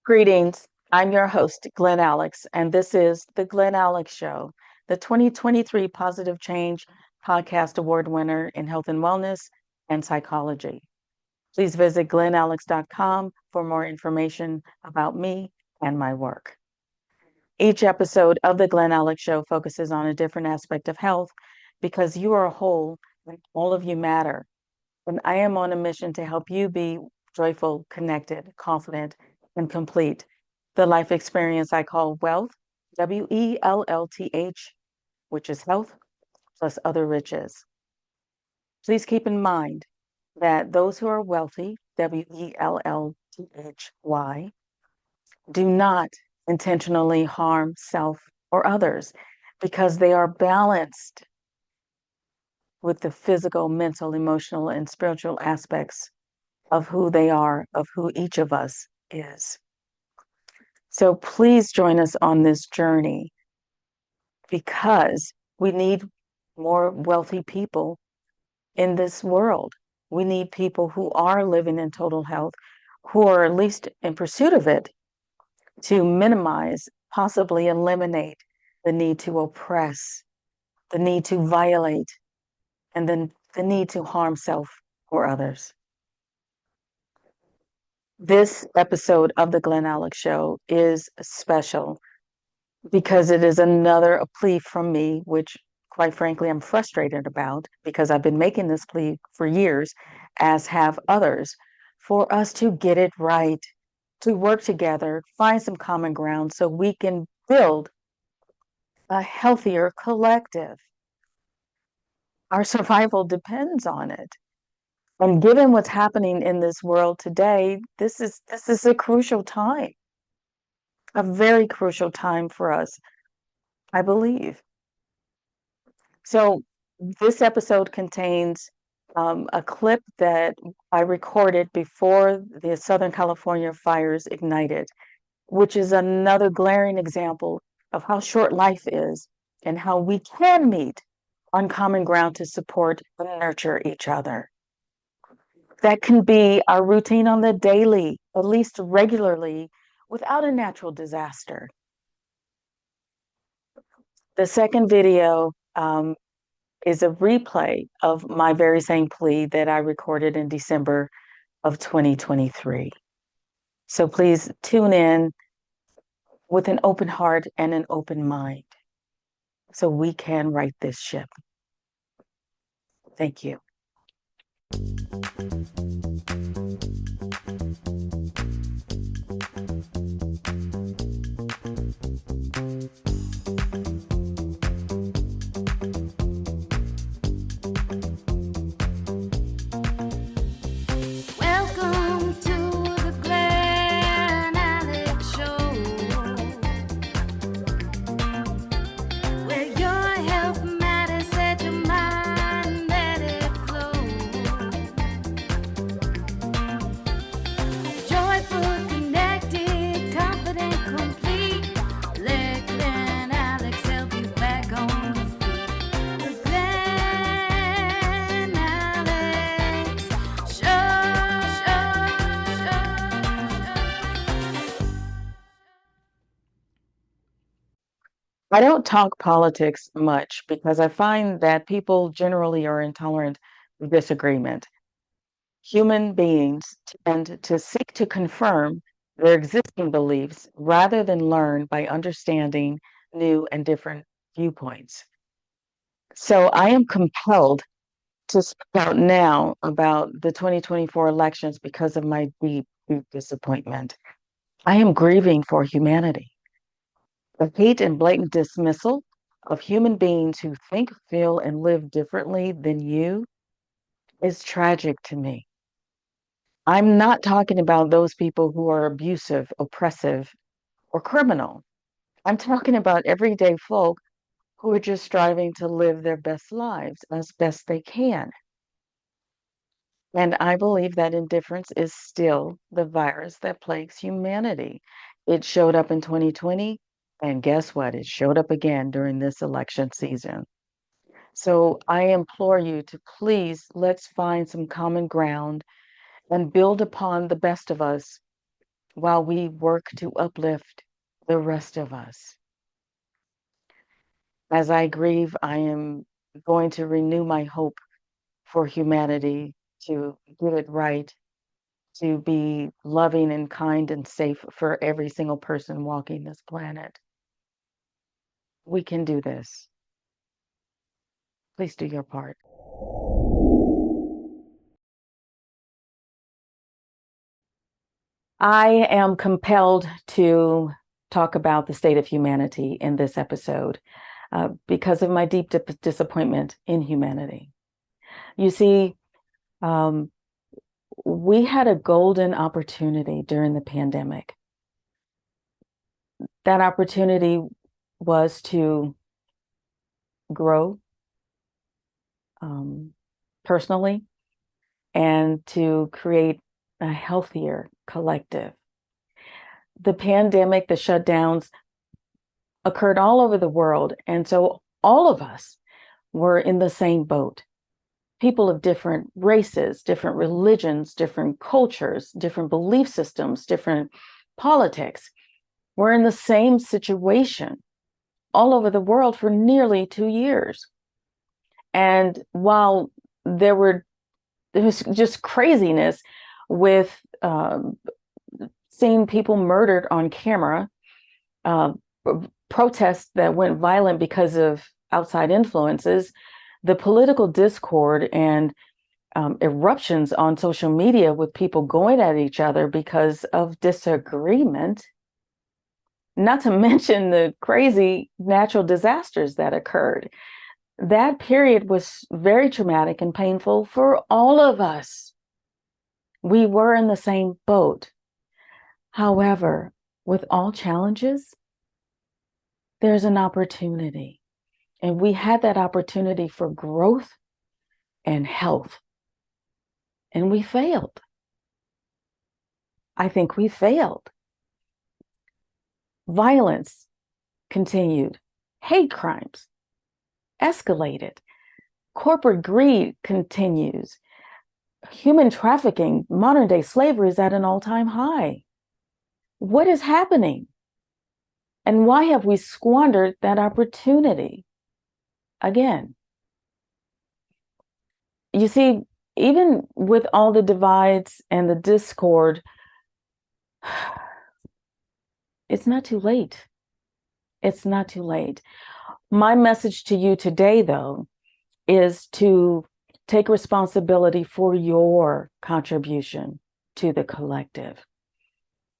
Greetings. I'm your host, Glen Alex, and this is The Glen Alex Show, the 2023 Positive Change Podcast Award winner in health and wellness and psychology. Please visit glenalex.com for more information about me and my work. Each episode of The Glen Alex Show focuses on a different aspect of health because you are a whole and all of you matter. And I am on a mission to help you be joyful, connected, confident, and complete. The life experience I call wealth, WELLTH, which is health plus other riches. Please keep in mind that those who are wealthy, WELLTHY, do not intentionally harm self or others because they are balanced with the physical, mental, emotional, and spiritual aspects of who they are, of who each of us is. So please join us on this journey because we need more wealthy people in this world. We need people who are living in total health, who are at least in pursuit of it, to minimize, possibly eliminate the need to oppress, the need to violate, and then the need to harm self or others. This episode of the Glen Alex Show is special because it is another plea from me, which quite frankly, I'm frustrated about because I've been making this plea for years, as have others, for us to get it right, to work together, find some common ground so we can build a healthier collective. Our survival depends on it. And given what's happening in this world today, this is a crucial time, a very crucial time for us, I believe. So this episode contains a clip that I recorded before the Southern California fires ignited, which is another glaring example of how short life is and how we can meet on common ground to support and nurture each other. That can be our routine on the daily, at least regularly, without a natural disaster. The second video is a replay of my very same plea that I recorded in December of 2023. So please tune in with an open heart and an open mind so we can right this ship. Thank you. Welcome to the Glen Alex Show, where your health matters, set your mind, let it flow. Joyful, connected, confident, complete. Let Glen Alex help you back on your feet. The Glen Alex I don't talk politics much because I find that people generally are intolerant of disagreement. Human beings tend to seek to confirm their existing beliefs rather than learn by understanding new and different viewpoints. So I am compelled to speak out now about the 2024 elections because of my deep, deep disappointment. I am grieving for humanity. The hate and blatant dismissal of human beings who think, feel, and live differently than you is tragic to me. I'm not talking about those people who are abusive, oppressive, or criminal. I'm talking about everyday folk who are just striving to live their best lives as best they can. And I believe that indifference is still the virus that plagues humanity. It showed up in 2020, and guess what? It showed up again during this election season. So I implore you to please let's find some common ground and build upon the best of us while we work to uplift the rest of us. As I grieve, I am going to renew my hope for humanity to get it right, to be loving and kind and safe for every single person walking this planet. We can do this. Please do your part. I am compelled to talk about the state of humanity in this episode because of my deep disappointment in humanity. You see, we had a golden opportunity during the pandemic. That opportunity was to grow personally and to create a healthier collective. The pandemic, the shutdowns occurred all over the world. And so all of us were in the same boat. People of different races, different religions, different cultures, different belief systems, different politics were in the same situation all over the world for nearly 2 years. And while there was just craziness with seeing people murdered on camera, protests that went violent because of outside influences, the political discord and eruptions on social media with people going at each other because of disagreement, not to mention the crazy natural disasters that occurred. That period was very traumatic and painful for all of us. We were in the same boat. However, with all challenges, there's an opportunity. And we had that opportunity for growth and health. And we failed. I think we failed. Violence continued. Hate crimes escalated. Corporate greed continues. Human trafficking, modern day slavery is at an all-time high. What is happening? And why have we squandered that opportunity? Again, you see, even with all the divides and the discord, it's not too late. It's not too late. My message to you today, though, is to take responsibility for your contribution to the collective.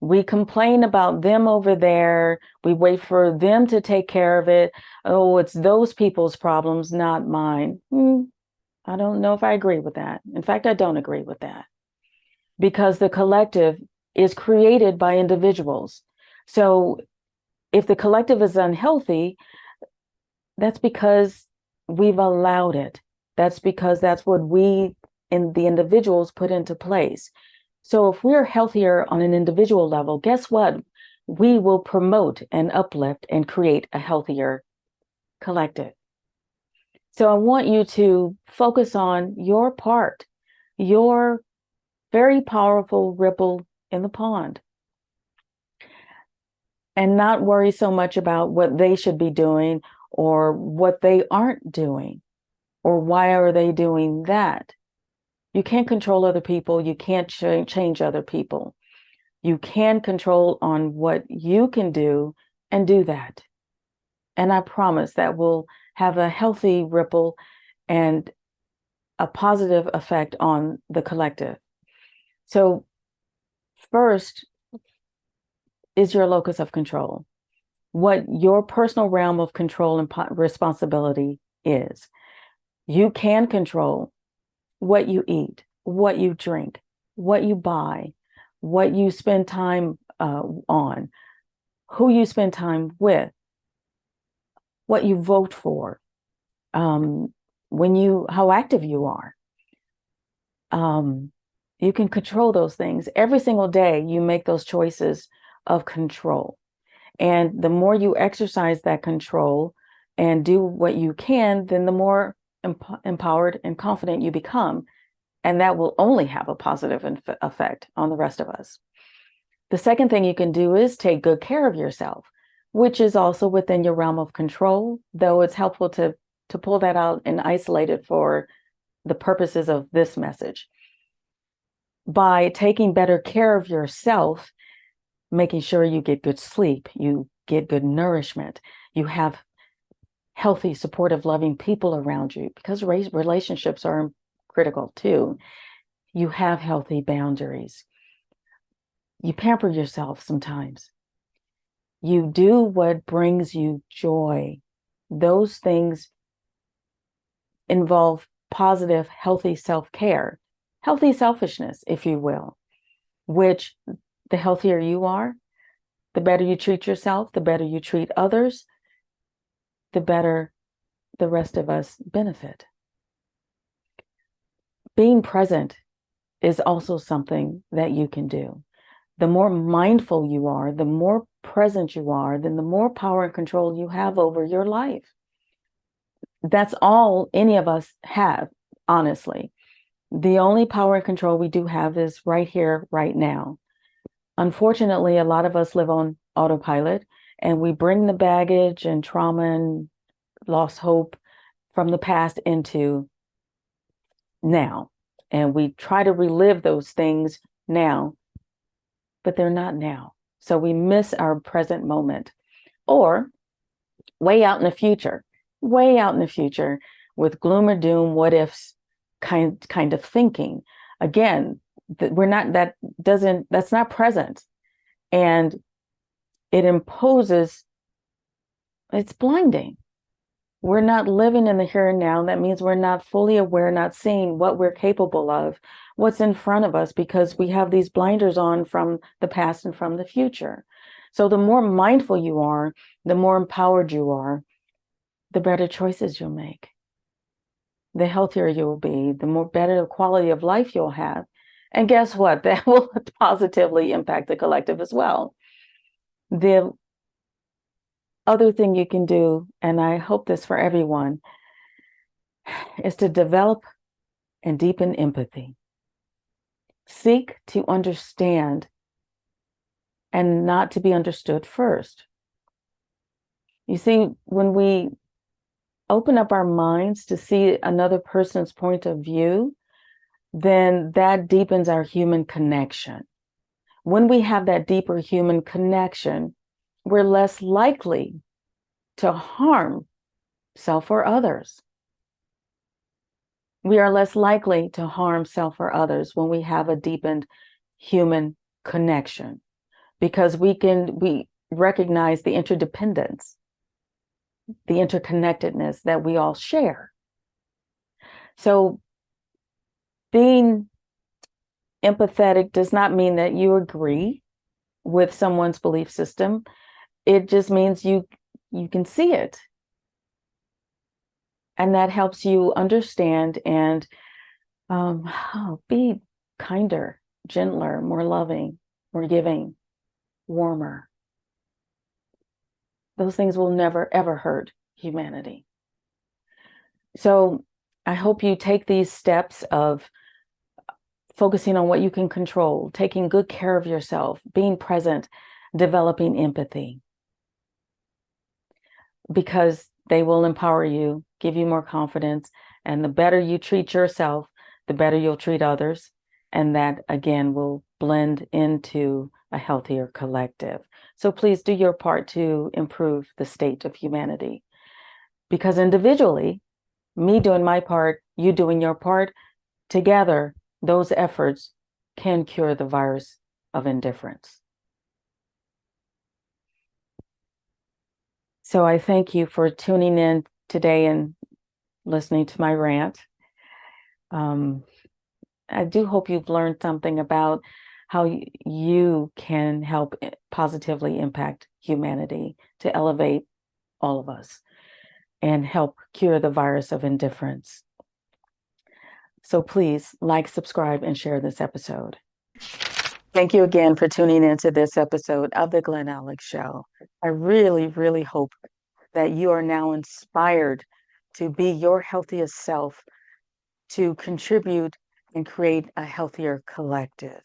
We complain about them over there. We wait for them to take care of it. Oh, it's those people's problems, not mine. I don't know if I agree with that. In fact, I don't agree with that. Because the collective is created by individuals. So if the collective is unhealthy, that's because we've allowed it. That's because that's what we and the individuals put into place. So if we're healthier on an individual level, guess what? We will promote and uplift and create a healthier collective. So I want you to focus on your part, your very powerful ripple in the pond, and not worry so much about what they should be doing or what they aren't doing or why are they doing that. You can't control other people. You can't change other people. You can control on what you can do and do that. And I promise that will have a healthy ripple and a positive effect on the collective. So first is your locus of control, what your personal realm of control and responsibility is. You can control what you eat, what you drink, what you buy, what you spend time on, who you spend time with, what you vote for, how active you are. You can control those things. Every single day, you make those choices of control. And the more you exercise that control and do what you can, then the more empowered and confident you become. And that will only have a positive effect on the rest of us. The second thing you can do is take good care of yourself, which is also within your realm of control, though it's helpful to pull that out and isolate it for the purposes of this message. By taking better care of yourself, making sure you get good sleep, you get good nourishment, you have healthy, supportive, loving people around you, because relationships are critical too. You have healthy boundaries. You pamper yourself sometimes. You do what brings you joy. Those things involve positive, healthy self-care, healthy selfishness, if you will, which the healthier you are, the better you treat yourself, the better you treat others, the better the rest of us benefit. Being present is also something that you can do. The more mindful you are, the more present you are, then the more power and control you have over your life. That's all any of us have, honestly. The only power and control we do have is right here, right now. Unfortunately, a lot of us live on autopilot, and we bring the baggage and trauma and lost hope from the past into now. And we try to relive those things now, but they're not now. So we miss our present moment, or way out in the future, way out in the future with gloom or doom, what ifs kind of thinking. Again, we're not, that's not present. And it imposes, it's blinding. We're not living in the here and now. That means we're not fully aware, not seeing what we're capable of, what's in front of us, because we have these blinders on from the past and from the future. So the more mindful you are, the more empowered you are, the better choices you'll make. The healthier you'll be, the more better quality of life you'll have. And guess what? That will positively impact the collective as well. The other thing you can do, and I hope this for everyone, is to develop and deepen empathy. Seek to understand and not to be understood first. You see, when we open up our minds to see another person's point of view, then that deepens our human connection. When we have that deeper human connection, we're less likely to harm self or others. We are less likely to harm self or others when we have a deepened human connection, because we recognize the interdependence, the interconnectedness that we all share. So being empathetic does not mean that you agree with someone's belief system. It just means you can see it. And that helps you understand and be kinder, gentler, more loving, more giving, warmer. Those things will never, ever hurt humanity. So I hope you take these steps of focusing on what you can control, taking good care of yourself, being present, developing empathy, because they will empower you, give you more confidence, and the better you treat yourself, the better you'll treat others. And that, again, will blend into a healthier collective. So please do your part to improve the state of humanity. Because individually, me doing my part, you doing your part, together, those efforts can cure the virus of indifference. So I thank you for tuning in today and listening to my rant. I do hope you've learned something about how you can help positively impact humanity to elevate all of us and help cure the virus of indifference. So please like, subscribe, and share this episode. Thank you again for tuning into this episode of the Glen Alex Show. I really, really hope that you are now inspired to be your healthiest self, to contribute and create a healthier collective.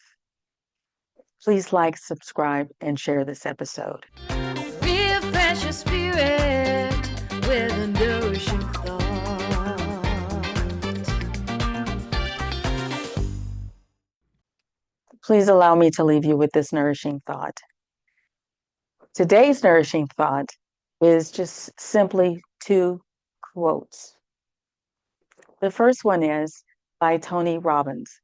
Please like, subscribe, and share this episode. Refresh your spirit with a nourishing thought. Please allow me to leave you with this nourishing thought. Today's nourishing thought is just simply two quotes. The first one is by Tony Robbins.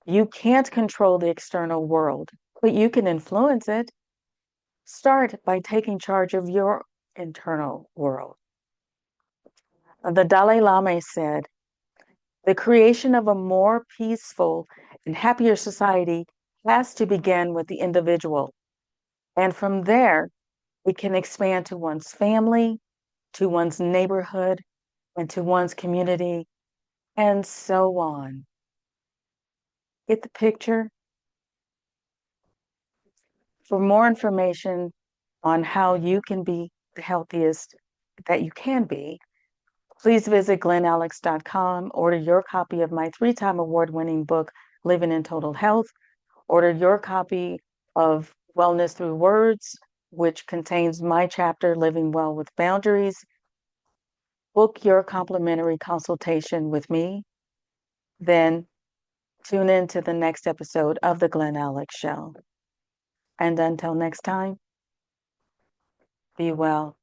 You can't control the external world, but you can influence it. Start by taking charge of your internal world. The Dalai Lama said, the creation of a more peaceful and happier society has to begin with the individual. And from there, it can expand to one's family, to one's neighborhood, and to one's community, and so on. Get the picture? For more information on how you can be the healthiest that you can be, please visit glenalex.com, order your copy of my 3-time award-winning book, Living in Total Health, order your copy of Wellness Through Words, which contains my chapter, Living Well with Boundaries. Book your complimentary consultation with me. Then tune in to the next episode of The Glen Alex Show. And until next time, be well.